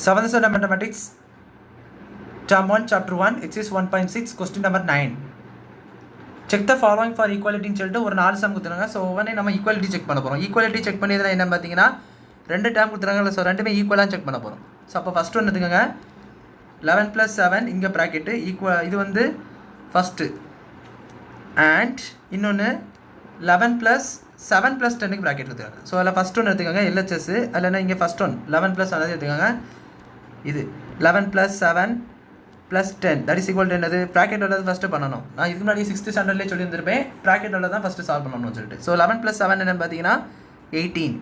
7th standard mathematics term 1 chapter 1 exercise 1.6 question number 9. Check the following for equality ன்னு சொல்லிட்டு ஒரு 4 some கொடுத்துறாங்க. So ஒவ்வொன்றே நம்ம ஈக்குவாலிட்டி செக் பண்ண போகிறோம். ஈக்குவாலிட்டி செக் பண்ணியதில் என்னன்னு பார்த்தீங்கன்னா 2 டேர்ம் கொடுத்துறாங்கல்ல, ஸோ ரெண்டுமே ஈக்குவலாக செக் பண்ண போகிறோம். ஸோ அப்போ ஃபஸ்ட் ஒன்று எடுத்துக்கோங்க, 11 + 7 இங்கே ப்ராக்கெட்டு இது வந்து ஃபஸ்ட்டு, அண்ட் இன்னொன்று 11 + 7 + 10க்கு ப்ராக்கெட் எடுத்துக்காங்க. ஸோ அதில் ஃபஸ்ட் ஒன்று எடுத்துக்கோங்க LHS, இல்லைன்னா இங்கே ஃபஸ்ட் ஒன் 11 + 7 எடுத்துக்கோங்க. இது 11 + 7 + 10 தட் இஸ் ஈக்குவல் டு என்னது, ப்ராக்கெட் உள்ளது ஃபஸ்ட்டு பண்ணணும். நான் இதுக்கு முன்னாடி 6th ஸ்டாண்டர்ட்லேயே சொல்லியிருந்திருப்பேன், ப்ராக்கெட் உள்ளது தான் ஃபஸ்ட்டு சால்வ் பண்ணணும்னு சொல்லிட்டு. ஸோ 11 + 7 என்னென்னு பார்த்தீங்கன்னா 18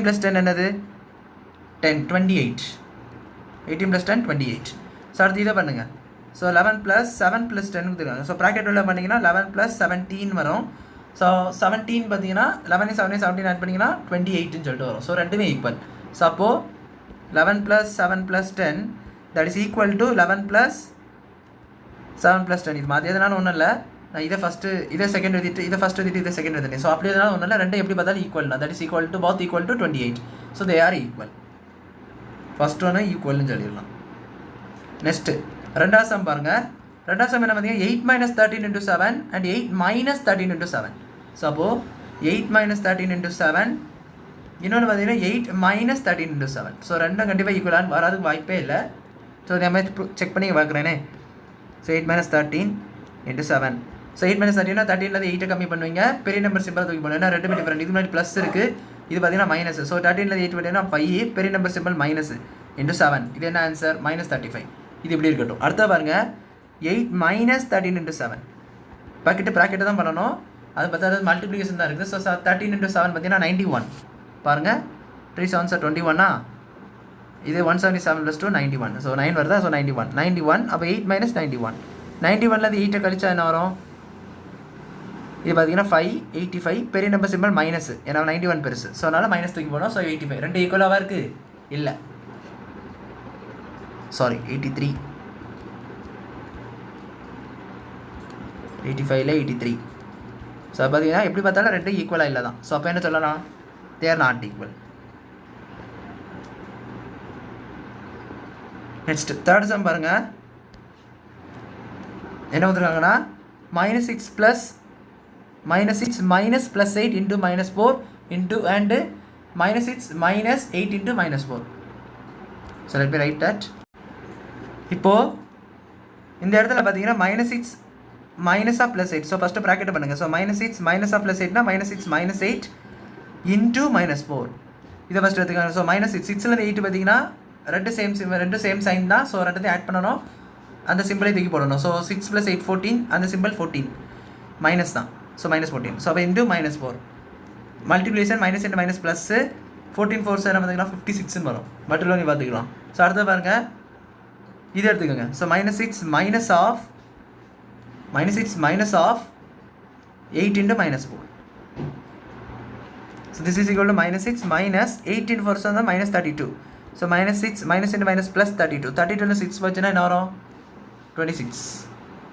+ 10 என்னது 10 28 18 + 10 28. ஸோ அடுத்து இதை பண்ணுங்கள். ஸோ 11 + 7 + 10 கொடுத்துருக்காங்க. ஸோ ப்ராக்கெட் உள்ள பண்ணிங்கன்னா 11 + 17 வரும். ஸோ 17 பார்த்தீங்கன்னா 11 7 17 ஆட் பண்ணிங்கன்னா 28ன்னு சொல்லிட்டு வரும். ஸோ ரெண்டுமே ஈக்குவல். ஸோ அப்போது 11 + 7 + 10 that is equal to 11 + 7 + 10. இது மாதிரி எதனால ஒன்றும் இல்லை, நான் இதை ஃபஸ்ட்டு இதை செகண்ட் எழுதிட்டு இதை ஃபஸ்ட் எழுதிட்டு இதை செகண்ட் எழுதினேன். ஸோ அப்படி எதனால ஒன்றும் இல்லை, ரெண்டு எப்படி பார்த்தாலும் ஈக்குவல் தான். That is equal to both equal to 28. So they are equal. First ஒன்று ஈக்குவல்னு சொல்லிடலாம். நெக்ஸ்ட்டு ரெண்டாவது சம் பாருங்கள். ரெண்டாவது சம் என்ன பார்த்தீங்கன்னா 8 - 13 × 7 and 8 - 13 × 7. ஸோ அப்போது 8 - 13 × 7, இன்னொன்று பார்த்தீங்கன்னா 8 - 13 × 7. ஸோ ரெண்டும் கண்டிப்பாக ஈக்குவலாக வராதுக்கு வாய்ப்பே இல்லை. ஸோ இந்த மாதிரி செக் பண்ணி பார்க்குறேனே. ஸோ 8 - 13 × 7. ஸோ 8 - 13 13லேருந்து 8 கம்மி பண்ணுவீங்க, பெரிய நம்பர் சிம்பிள் தூக்கி போகணும். ஏன்னா ரெண்டுமே டிஃப்ரெண்ட். இது முன்னாடி ப்ளஸ் இருக்குது, இது பார்த்தீங்கன்னா மைனஸ். ஸோ 13லேருந்து 8 பார்த்தீங்கன்னா 5, பெரிய நம்பர் சிம்பிள் மைனஸ் × 7. இது என்ன ஆன்சர், -35. இது இப்படி இருக்கட்டும். அடுத்த பாருங்கள் 8 - 13 × 7. ப்ராக்கெட்டு தான் பண்ணணும். அது பார்த்தா மல்டிப்ளிகேஷன் தான் இருக்குது. ஸோ 13 × 7 பார்த்தீங்கன்னா 91. பாருங்கள் 3 7s are 21. இது 177 + 2 91. ஸோ 9 வருதா. ஸோ 91. அப்போ 8 - 91. 91லேருந்து 8 கழிச்சா என்ன வரும், இது பார்த்தீங்கன்னா 5 85, பெரிய நம்பர் சிம்பிள் மைனஸ், ஏன்னா 91 பெருசு. ஸோ அதனால் மைனஸ் தூக்கி போனோம். ஸோ 85 ரெண்டு ஈக்குவலாக இருக்குது இல்லை, சாரி 83 85ல் 83. ஸோ பார்த்தீங்கன்னா எப்படி பார்த்தாலும் ரெண்டு ஈக்குவலாக இல்லை தான். ஸோ அப்போ என்ன சொல்லலாம், தே are not equal. Next third sum பாருங்கள். என்ன கொடுத்துருக்காங்கன்னா -6 + -6 - +8 × -4 and -6 - 8 × -4. So let me right that. இப்போது இந்த இடத்துல பார்த்தீங்கன்னா -6 -8. ஸோ ஃபஸ்ட்டு ப்ராக்கெட் பண்ணுங்கள். ஸோ -6 -+8னா -6 - 8 × -4. இதை ஃபஸ்ட்டு எடுத்துக்காங்க. ஸோ -6 6லேருந்து 8 பார்த்தீங்கன்னா ரெண்டு சேம் சைன் தான். ஸோ ரெண்டுத்தையும் ஆட் பண்ணணும், அந்த சிம்பிளை தூக்கி போடணும். ஸோ 6 + 8 14, அந்த சிம்பிள் 14 மைனஸ் தான். ஸோ -14. ஸோ அப்போ × -4 மல்டிப்ளிகேஷன் -× +, 14 4 7 பார்த்தீங்கன்னா 56ன்னு வரும். மட்டும் நீ பார்த்துக்கலாம். ஸோ அடுத்த பாருங்கள், இது எடுத்துக்கோங்க. So -6 - -8 × -4. So this is equal to -6 - 8 × 4 தான் -32. ஸோ -6 - + 32. 32ல் 6 வச்சுன்னா என்ன வரும், 26.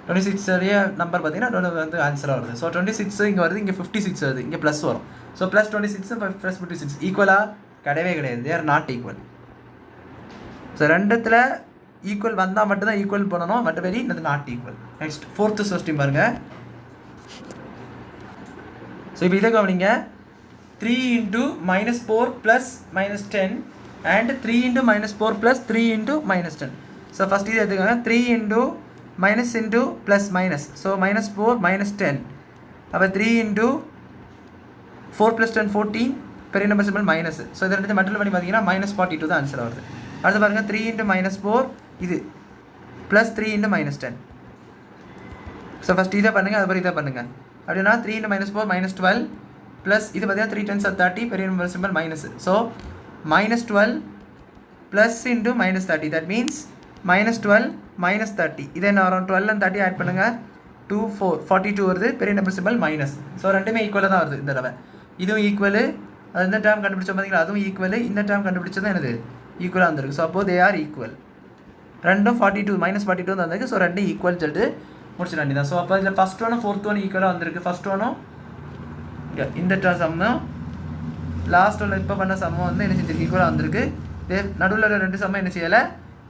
26 நம்பர் பார்த்தீங்கன்னா வந்து ஆன்சராக வருது. ஸோ 26 இங்கே வருது, இங்கே 56 வருது, இங்கே ப்ளஸ் வரும். ஸோ +26 + 56 ஈக்குவலாக கிடையவே கிடையாது. They are not equal. So ரெண்டுத்தில் ஈக்குவல் வந்தால் மட்டும்தான் ஈக்குவல் பண்ணணும், மற்றபடி இது not equal. Next fourth question பாருங்கள். ஸோ இப்போ இதை கவனிங்க. 3 × -4 + -10 and 3 × -4 + 3 × -10. ஸோ ஃபஸ்ட் இது எடுத்துக்கோங்க. 3 × -+-. ஸோ -4 -10. அப்போ 3 × 4 + 10 14, பெரிய நம்பர் சிம்பிள் மைனஸ். ஸோ இதை ரெண்டு மட்டும் பண்ணி பார்த்தீங்கன்னா -42 தான் ஆன்சர் வருது. அடுத்து பாருங்கள் 3 × -4 இது + 3 × -10. ஸோ ஃபஸ்ட் இதை பண்ணுங்கள், அதுக்கப்புறம் இதை பண்ணுங்கள். அப்படின்னா 3 × -4 -12 ப்ளஸ் இது பார்த்தீங்கன்னா 3 10s are 30, பெரிய number simple minus. So -12 plus × -30, that means -12 - 30. இது என்ன வரும், 12 and 30 ஆட் பண்ணுங்கள், 2 4 42 வருது, பெரிய நம்பர் சிம்பிள் மைனஸ். ஸோ ரெண்டுமே ஈக்குவலாக தான் வருது இந்த தடவை. இதுவும் ஈக்குவலு, அது இந்த டேர்ம் கண்டுபிடிச்சோம் பார்த்தீங்களா, அதுவும் ஈக்குவலு, இந்த டேர்ம் கண்டுபிடிச்சது என்னது ஈக்குவலாக வந்துருக்கு. ஸோ அப்போது தே ஆர் ஈக்குவல். ரெண்டும் 42 -42 தான் வந்திருக்கு. ஸோ ரெண்டும் ஈக்குவல் சொல்லிட்டு முடிச்சிட வேண்டியதான். ஸோ அப்போ இதில் ஃபஸ்ட் ஒன்றும் ஃபோர்த் ஒன்று ஈக்குவலாக வந்திருக்கு. ஃபஸ்ட் ஒன்றும் இந்த சம்மும் லாஸ்ட் ஒன்று இப்போ பண்ண சம்மும் வந்து என்ன செஞ்சிருக்கு, ஈக்குவலாக வந்திருக்கு. நடுவில் 2 சம்மும் என்ன செய்யலை,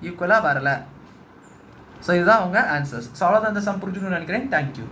ஈக்குவலாக வரலை. ஸோ இதுதான் அவங்க ஆன்சர்ஸ். ஸோ அவ்வளோதான் இந்த சம் புரிஞ்சுக்கணும்னு நினைக்கிறேன். தேங்க்யூ.